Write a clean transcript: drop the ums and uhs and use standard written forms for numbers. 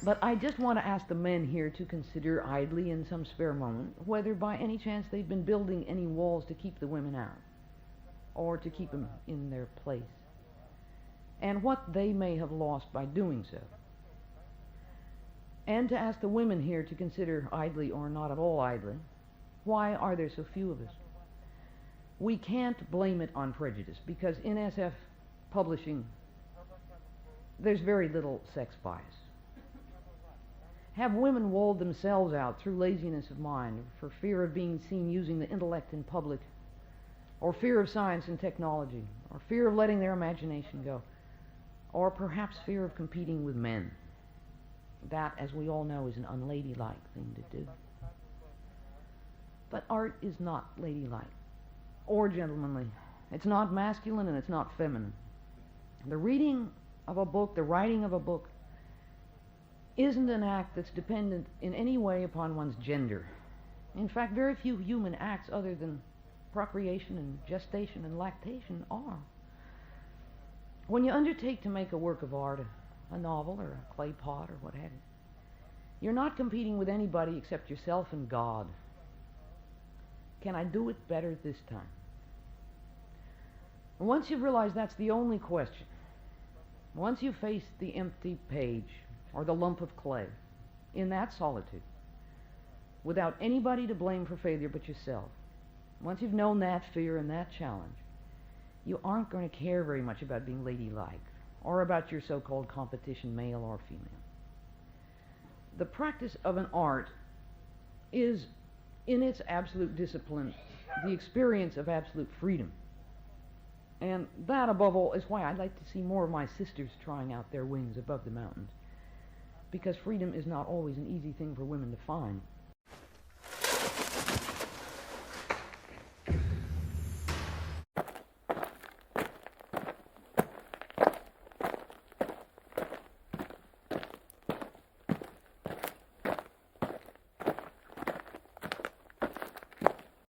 But I just want to ask the men here to consider idly in some spare moment whether by any chance they've been building any walls to keep the women out, or to keep them in their place, and what they may have lost by doing so. And to ask the women here to consider idly or not at all idly, why are there so few of us? We can't blame it on prejudice, because in SF publishing there's very little sex bias. Have women walled themselves out through laziness of mind, for fear of being seen using the intellect in public, or fear of science and technology, or fear of letting their imagination go, or perhaps fear of competing with men? That, as we all know, is an unladylike thing to do. But art is not ladylike or gentlemanly. It's not masculine and it's not feminine. The reading of a book, the writing of a book, isn't an act that's dependent in any way upon one's gender. In fact, very few human acts other than procreation and gestation and lactation are. When you undertake to make a work of art, a novel or a clay pot or what have you, you're not competing with anybody except yourself and God. Can I do it better this time? And once you've realized that's the only question, once you face the empty page or the lump of clay in that solitude, without anybody to blame for failure but yourself, once you've known that fear and that challenge, you aren't going to care very much about being ladylike or about your so-called competition, male or female. The practice of an art is, in its absolute discipline, the experience of absolute freedom. And that, above all, is why I'd like to see more of my sisters trying out their wings above the mountains, because freedom is not always an easy thing for women to find.